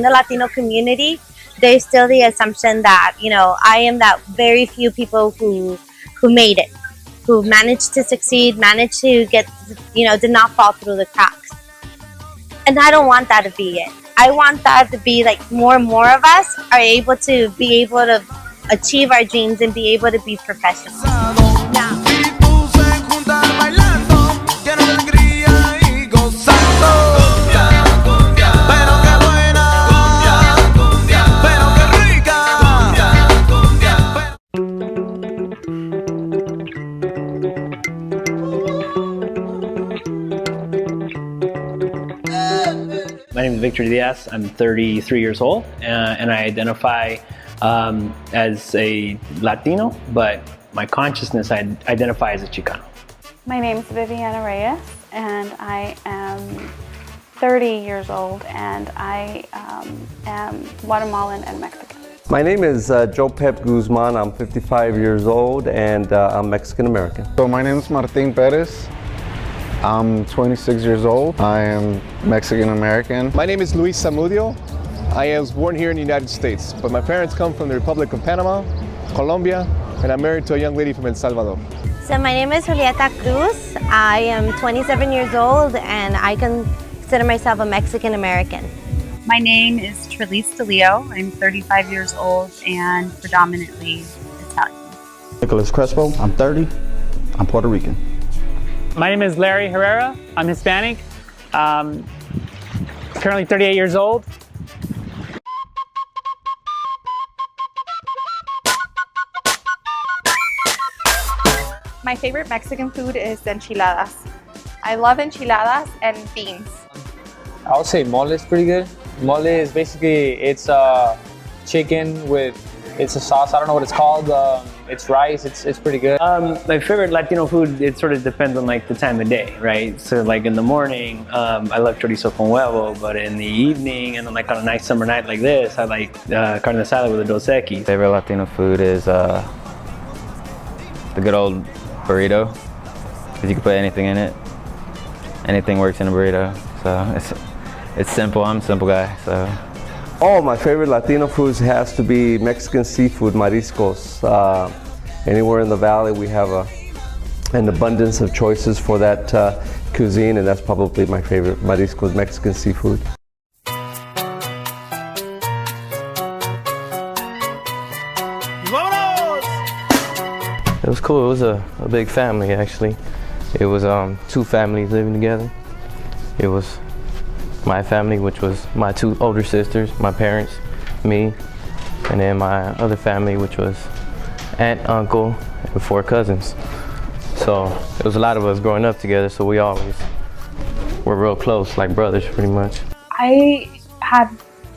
the Latino community, there's still the assumption that, I am that very few people who made it, who managed to succeed, managed to get, did not fall through the cracks. And I don't want that to be it. I want that to be like more and more of us are able to achieve our dreams and be able to be professionals. Now. My name is Victor Diaz. I'm 33 years old, and I identify as a Latino, but my consciousness, I identify as a Chicano. My name is Viviana Reyes, and I am 30 years old, and I am Guatemalan and Mexican. My name is Joe Pep Guzman. I'm 55 years old, and I'm Mexican-American. So my name is Martin Perez. I'm 26 years old. I am Mexican-American. My name is Luis Zamudio. I was born here in the United States, but my parents come from the Republic of Panama, Colombia, and I'm married to a young lady from El Salvador. So my name is Julieta Cruz. I am 27 years old, and I consider myself a Mexican-American. My name is Trelise DeLeo. I'm 35 years old and predominantly Italian. Nicholas Crespo. I'm 30. I'm Puerto Rican. My name is Larry Herrera. I'm Hispanic. Currently 38 years old. My favorite Mexican food is enchiladas. I love enchiladas and beans. I would say mole is pretty good. Mole is basically, it's chicken with, it's a sauce, I don't know what it's called. It's rice, it's pretty good. My favorite Latino food, it sort of depends on like the time of day, right? So like in the morning, I love chorizo con huevo, but in the evening and like on a nice summer night like this, I like carne asada with a Dos Equis. Favorite Latino food is the good old burrito, because you can put anything in it. Anything works in a burrito, so it's simple. I'm a simple guy, so. Oh, my favorite Latino foods has to be Mexican seafood, mariscos. Anywhere in the valley, we have an abundance of choices for that cuisine, and that's probably my favorite, mariscos, Mexican seafood. It was cool. It was a big family, actually. It was 2 families living together. It was my family, which was my 2 older sisters, my parents, me, and then my other family, which was aunt, uncle, and 4 cousins. So it was a lot of us growing up together, so we always were real close, like brothers, pretty much. I had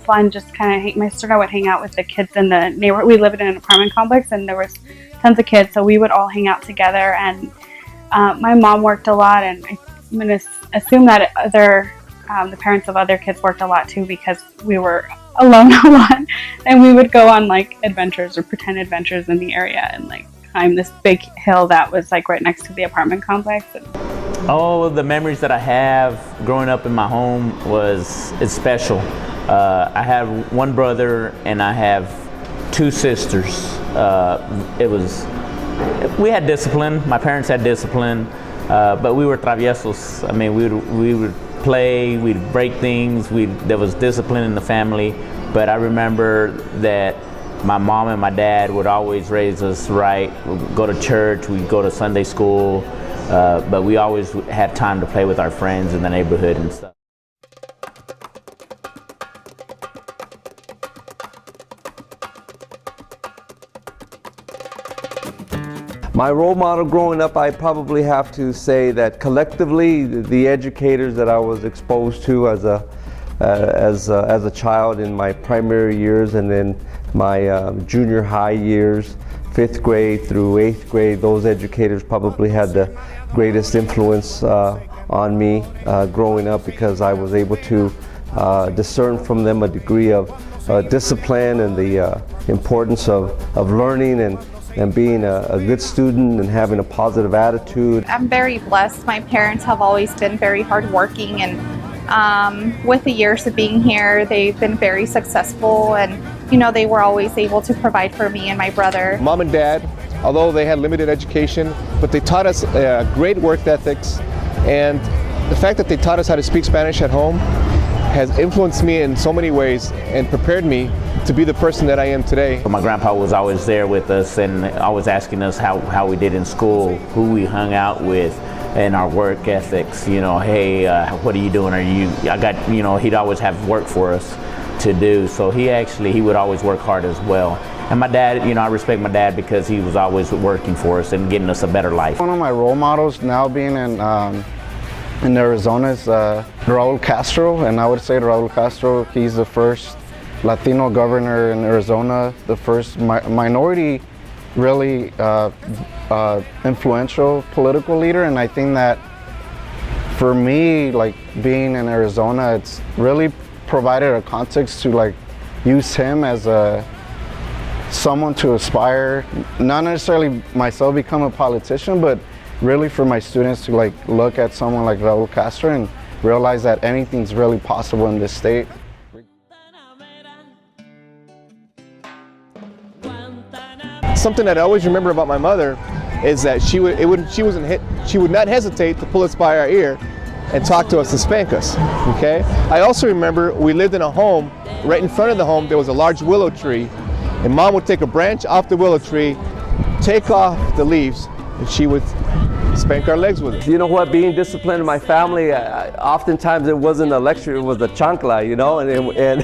fun just kind of, my sister and I would hang out with the kids in the neighborhood. We lived in an apartment complex, and there was tons of kids, so we would all hang out together. And my mom worked a lot, and I'm going to assume that the parents of other kids worked a lot too, because we were alone a lot, and we would go on like adventures or pretend adventures in the area and like climb this big hill that was like right next to the apartment complex. All the memories that I have growing up in my home it's special. I have 1 brother and I have 2 sisters. We had discipline. My parents had discipline, but we were traviesos. I mean, we would play, we'd break things, there was discipline in the family, but I remember that my mom and my dad would always raise us right. We'd go to church, we'd go to Sunday school, but we always had time to play with our friends in the neighborhood and stuff. My role model growing up, I probably have to say that collectively, the educators that I was exposed to as a child in my primary years, and then my junior high years, 5th grade through 8th grade, those educators probably had the greatest influence on me growing up, because I was able to discern from them a degree of discipline and the importance of learning and being a good student and having a positive attitude. I'm very blessed. My parents have always been very hardworking, and With the years of being here, they've been very successful, and they were always able to provide for me and my brother. Mom and Dad, although they had limited education, but they taught us great work ethics, and the fact that they taught us how to speak Spanish at home has influenced me in so many ways and prepared me to be the person that I am today. My grandpa was always there with us and always asking us how we did in school, who we hung out with, and our work ethics. Hey, what are you doing? He'd always have work for us to do. So he would always work hard as well. And my dad, I respect my dad because he was always working for us and getting us a better life. One of my role models now being in Arizona is Raul Castro, and I would say Raul Castro, he's the first Latino governor in Arizona, the first minority really influential political leader. And I think that for me, like being in Arizona, it's really provided a context to use him as someone to aspire, not necessarily myself become a politician, but really for my students to look at someone like Raul Castro and realize that anything's really possible in this state. Something that I always remember about my mother is that she would not hesitate to pull us by our ear and talk to us and spank us. Okay. I also remember we lived in a home. Right in front of the home there was a large willow tree, and Mom would take a branch off the willow tree, take off the leaves, and she would spank our legs with it. You know what, being disciplined in my family, oftentimes it wasn't a lecture, it was the chancla, and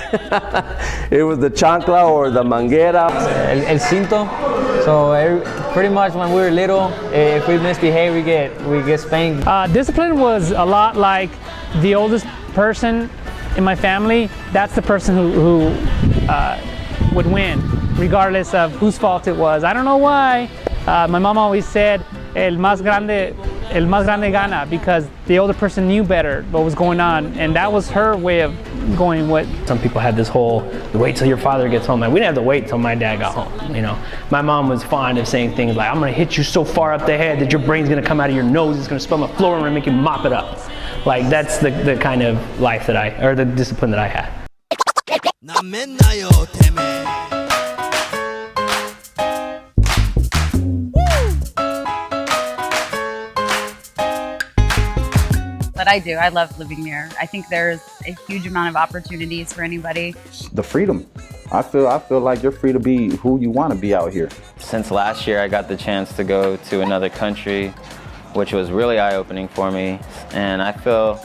it was the chancla or the manguera. El cinto. So pretty much when we were little, if we misbehave, we get spanked. Discipline was a lot like the oldest person in my family. That's the person who would win, regardless of whose fault it was. I don't know why. My mom always said, el más grande gana, because the older person knew better what was going on, and that was her way of going with. Some people had this whole, wait till your father gets home. We didn't have to wait till my dad got home. My mom was fond of saying things like, I'm gonna hit you so far up the head that your brain's gonna come out of your nose, it's gonna spill on the floor, and I'm gonna make you mop it up. That's the kind of life or the discipline that I had. But I do. I love living here. I think there's a huge amount of opportunities for anybody. The freedom. I feel like you're free to be who you want to be out here. Since last year, I got the chance to go to another country, which was really eye-opening for me. And I feel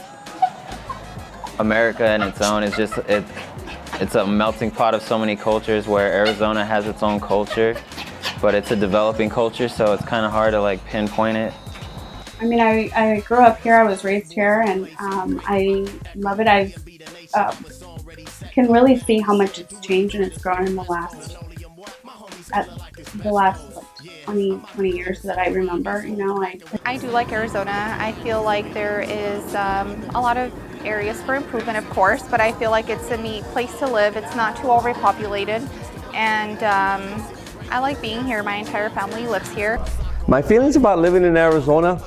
America in its own is just, it's a melting pot of so many cultures, where Arizona has its own culture, but it's a developing culture, so it's kind of hard to pinpoint it. I mean, I grew up here, I was raised here, and I love it. I can really see how much it's changed and it's grown in the last 20 years that I remember. I do like Arizona. I feel like there is a lot of areas for improvement, of course, but I feel like it's a neat place to live. It's not too overpopulated, and I like being here. My entire family lives here. My feelings about living in Arizona,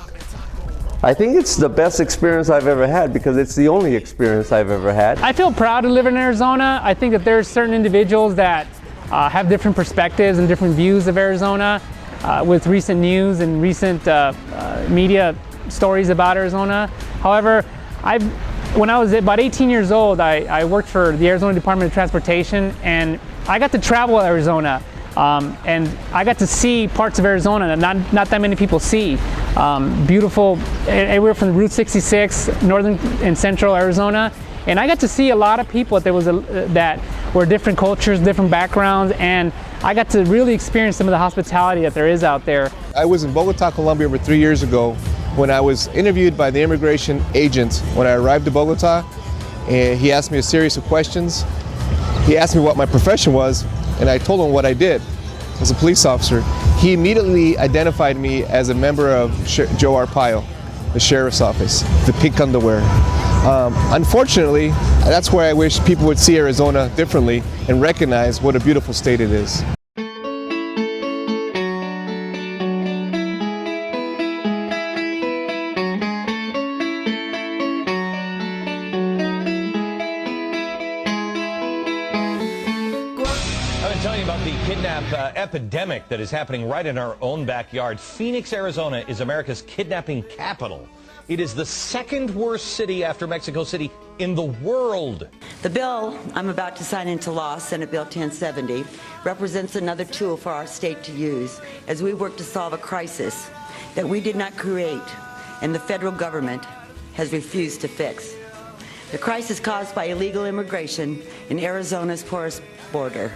I think it's the best experience I've ever had because it's the only experience I've ever had. I feel proud to live in Arizona. I think that there's certain individuals that have different perspectives and different views of Arizona with recent news and recent media stories about Arizona. However, when I was about 18 years old, I worked for the Arizona Department of Transportation, and I got to travel Arizona. And I got to see parts of Arizona that not that many people see. Beautiful, everywhere from Route 66, northern and central Arizona. And I got to see a lot of people that were different cultures, different backgrounds, and I got to really experience some of the hospitality that there is out there. I was in Bogota, Colombia over 3 years ago when I was interviewed by the immigration agent when I arrived to Bogota, and he asked me a series of questions. He asked me what my profession was, and I told him what I did as a police officer. He immediately identified me as a member of Joe Arpaio, the sheriff's office, the pink underwear. Unfortunately, that's where I wish people would see Arizona differently and recognize what a beautiful state it is. Kidnap epidemic that is happening right in our own backyard. Phoenix, Arizona is America's kidnapping capital. It is the second worst city after Mexico City in the world. The bill I'm about to sign into law, Senate Bill 1070, represents another tool for our state to use as we work to solve a crisis that we did not create and the federal government has refused to fix. The crisis caused by illegal immigration in Arizona's porous border.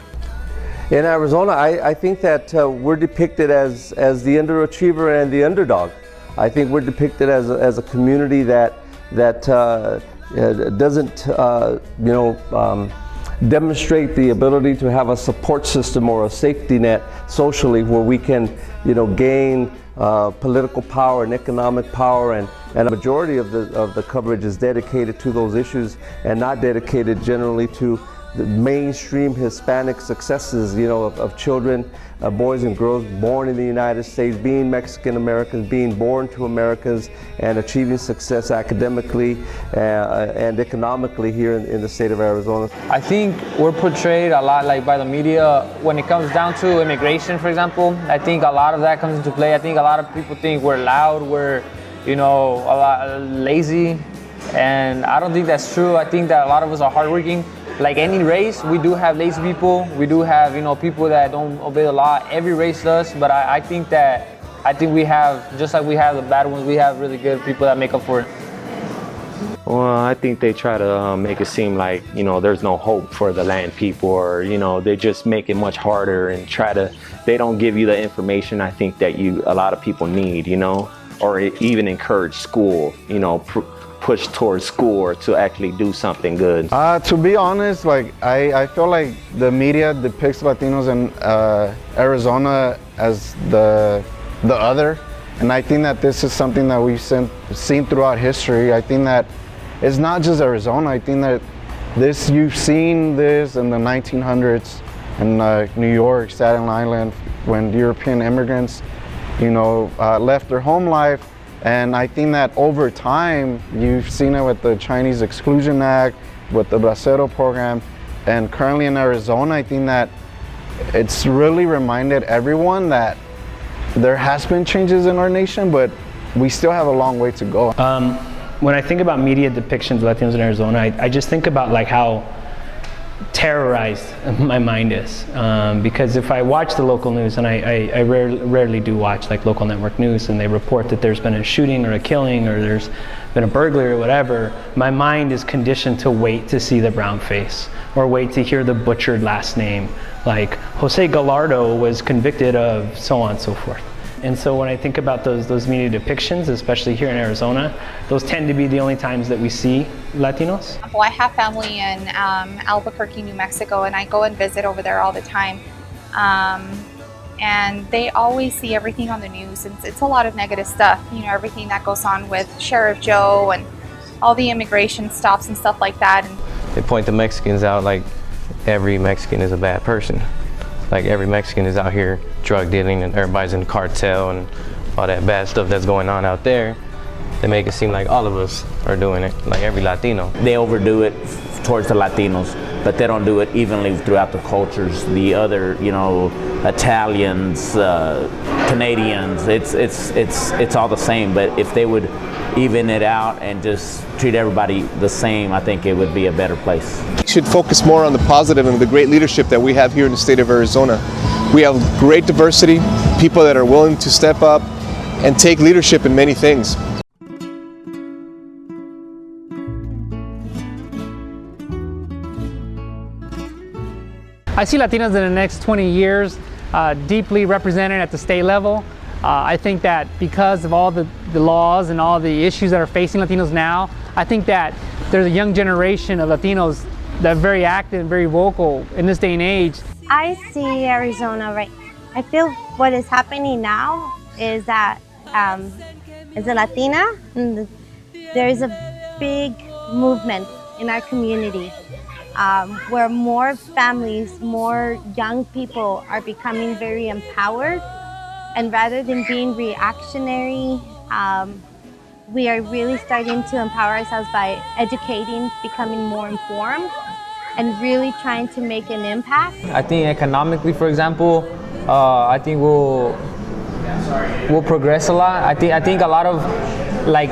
In Arizona, I think that we're depicted as the underachiever and the underdog. I think we're depicted as a community that doesn't demonstrate the ability to have a support system or a safety net socially where we can gain political power and economic power, and a majority of the coverage is dedicated to those issues and not dedicated generally to the mainstream Hispanic successes, of children, boys and girls born in the United States, being Mexican Americans, being born to Americans, and achieving success academically and economically here in the state of Arizona. I think we're portrayed a lot like by the media when it comes down to immigration, for example. I think a lot of that comes into play. I think a lot of people think we're loud, we're, a lot lazy, and I don't think that's true. I think that a lot of us are hardworking. Like any race, we do have lazy people. We do have, people that don't obey the law. Every race does, but I think we have, just like we have the bad ones, we have really good people that make up for it. Well, I think they try to make it seem like, there's no hope for the land people, or, they just make it much harder and they don't give you the information I think that a lot of people need, or even encourage school, push towards school or to actually do something good? To be honest, I feel like the media depicts Latinos in Arizona as the other, and I think that this is something that we've seen throughout history. I think that it's not just Arizona. I think that you've seen this in the 1900s in New York, Staten Island, when European immigrants, left their home life. And I think that over time, you've seen it with the Chinese Exclusion Act, with the Bracero program, and currently in Arizona, I think that it's really reminded everyone that there has been changes in our nation, but we still have a long way to go. When I think about media depictions of Latinos in Arizona, I just think about how terrorized my mind is, because if I watch the local news, and I rarely do watch local network news, and they report that there's been a shooting or a killing or there's been a burglary or whatever, my mind is conditioned to wait to see the brown face or wait to hear the butchered last name, like Jose Gallardo was convicted of so on and so forth. And so when I think about those media depictions, especially here in Arizona, those tend to be the only times that we see Latinos. Well, I have family in Albuquerque, New Mexico, and I go and visit over there all the time. And they always see everything on the news. It's a lot of negative stuff, everything that goes on with Sheriff Joe and all the immigration stops and stuff like that. And they point the Mexicans out like every Mexican is a bad person. Like every Mexican is out here drug dealing and everybody's in the cartel and all that bad stuff that's going on out there. They make it seem like all of us are doing it, like every Latino. They overdo it towards the Latinos, but they don't do it evenly throughout the cultures. The other, Italians, Canadians, it's all the same. But if they would even it out and just treat everybody the same, I think it would be a better place. We should focus more on the positive and the great leadership that we have here in the state of Arizona. We have great diversity, people that are willing to step up and take leadership in many things. I see Latinos in the next 20 years deeply represented at the state level. I think that because of all the laws and all the issues that are facing Latinos now, I think that there's a young generation of Latinos that are very active and very vocal in this day and age. I see Arizona, right? I feel what is happening now is that as a Latina, there is a big movement in our community where more families, more young people are becoming very empowered. And rather than being reactionary, we are really starting to empower ourselves by educating, becoming more informed. and really trying to make an impact. I think economically, for example, I think we'll progress a lot. I think a lot of, like,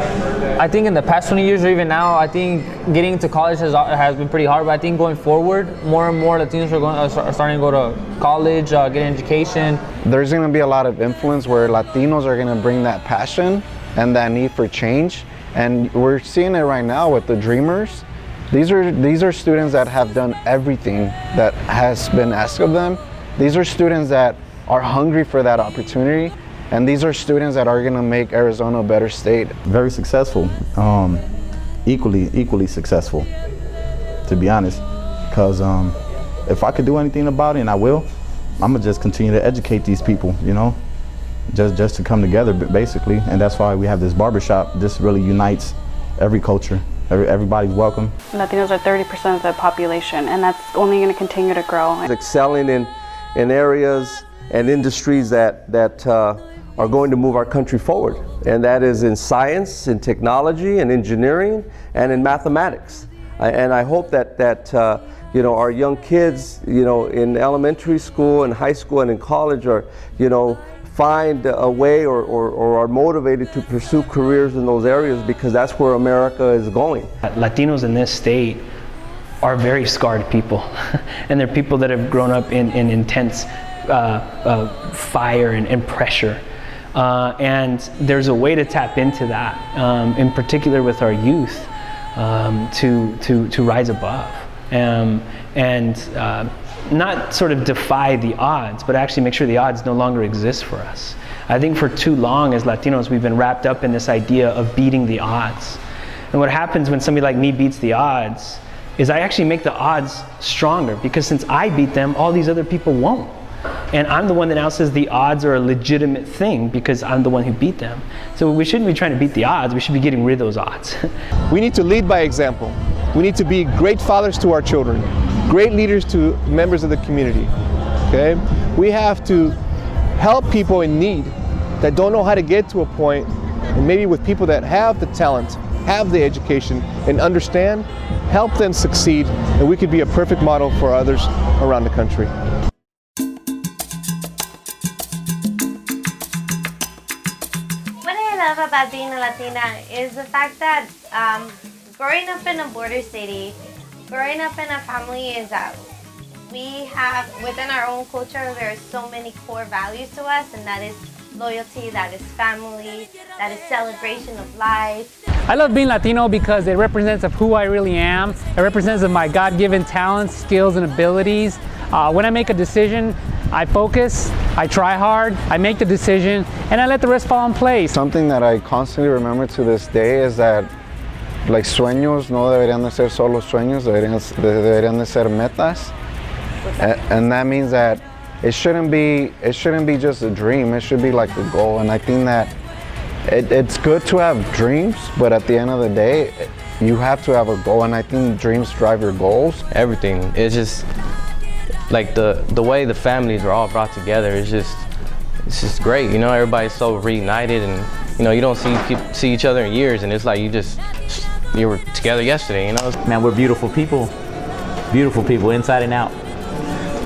I think in the past 20 years or even now, I think getting into college has been pretty hard. But I think going forward, more and more Latinos are starting to go to college, get an education. There's going to be a lot of influence where Latinos are going to bring that passion and that need for change. And we're seeing it right now with the Dreamers. These are students that have done everything that has been asked of them. These are students that are hungry for that opportunity. And these are students that are going to make Arizona a better state. Very successful, equally successful, to be honest. Because if I could do anything about it, and I will, I'm gonna just continue to educate these people, you know, just to come together, basically. And that's why we have this barbershop. This really unites every culture. Everybody's welcome. Latinos are 30% of the population, and that's only going to continue to grow. Excelling in areas and industries that are going to move our country forward, and that is in science, in technology, and engineering, and in mathematics. And I hope that you know, our young kids, you know, in elementary school and high school and in college are, you know, find a way or are motivated to pursue careers in those areas, because that's where America is going. Latinos in this state are very scarred people, and they're people that have grown up in intense fire and pressure. And there's a way to tap into that, in particular with our youth, to rise above, and not sort of defy the odds, but actually make sure the odds no longer exist for us. I think for too long as Latinos, we've been wrapped up in this idea of beating the odds. And what happens when somebody like me beats the odds is I actually make the odds stronger, because since I beat them, all these other people won't. And I'm the one that now says the odds are a legitimate thing because I'm the one who beat them. So we shouldn't be trying to beat the odds, we should be getting rid of those odds. We need to lead by example. We need to be great fathers to our children, great leaders to members of the community, okay? We have to help people in need that don't know how to get to a point, and maybe with people that have the talent, have the education, and understand, help them succeed, and we could be a perfect model for others around the country. What I love about being a Latina is the fact that growing up in a border city, growing up in a family, is that we have, within our own culture, there are so many core values to us, and that is loyalty, that is family, that is celebration of life. I love being Latino because it represents of who I really am. It represents of my God-given talents, skills, and abilities. When I make a decision, I focus, I try hard, I make the decision, and I let the rest fall in place. Something that I constantly remember to this day is that, like, sueños no deberían de ser solo sueños, deberían de ser metas. And that means that it shouldn't be just a dream, it should be like a goal. And I think that it's good to have dreams, but at the end of the day, you have to have a goal, and I think dreams drive your goals. Everything. It's just like the way the families are all brought together. It's just great. You know, everybody's so reunited, and you know, you don't see each other in years, and it's like you were together yesterday. You know, man, we're beautiful people inside and out.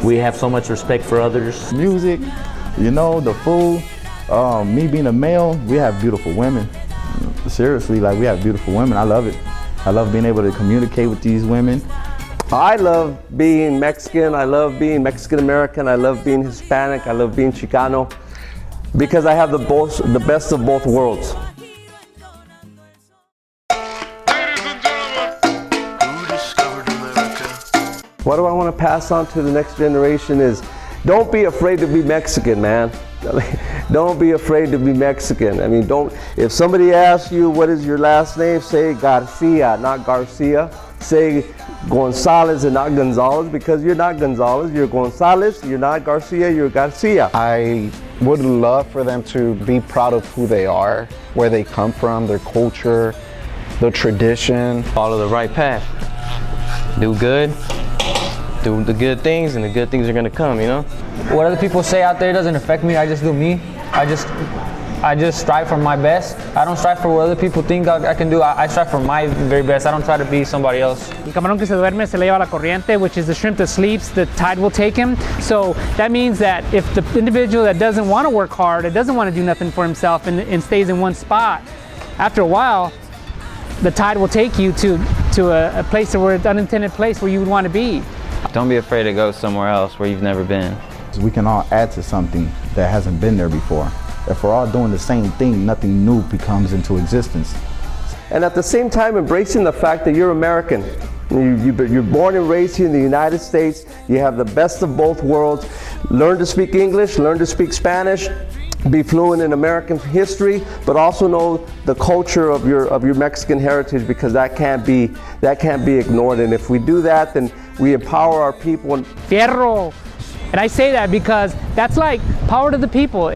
We have so much respect for others. Music, you know, the food. Me being a male, we have beautiful women. Seriously, like, we have beautiful women. I love it. I love being able to communicate with these women. I love being Mexican, I love being Mexican American, I love being Hispanic, I love being Chicano, because I have the best of both worlds. What do I want to pass on to the next generation is, don't be afraid to be Mexican, man. Don't be afraid to be Mexican. I mean, if somebody asks you what is your last name, say Garcia, not Garcia. Say Gonzalez and not Gonzalez, because you're not Gonzalez, you're Gonzalez, you're not Garcia, you're Garcia. I would love for them to be proud of who they are, where they come from, their culture, the tradition. Follow the right path. Do good. Do the good things, and the good things are gonna come, you know? What other people say out there doesn't affect me. I just do me. I just I just strive for my best. I don't strive for what other people think I can do. I strive for my very best. I don't try to be somebody else. El camarón que se duerme se le lleva la corriente, which is the shrimp that sleeps, the tide will take him. So that means that if the individual that doesn't want to work hard, that doesn't want to do nothing for himself and stays in one spot, after a while, the tide will take you to a place where it's an unintended place where you would want to be. Don't be afraid to go somewhere else where you've never been. We can all add to something that hasn't been there before. If we're all doing the same thing, nothing new becomes into existence. And at the same time, embracing the fact that you're American. You're born and raised here in the United States. You have the best of both worlds. Learn to speak English, learn to speak Spanish, be fluent in American history, but also know the culture of your Mexican heritage, because that can't be ignored. And if we do that, then we empower our people. Fierro! And I say that because that's like power to the people.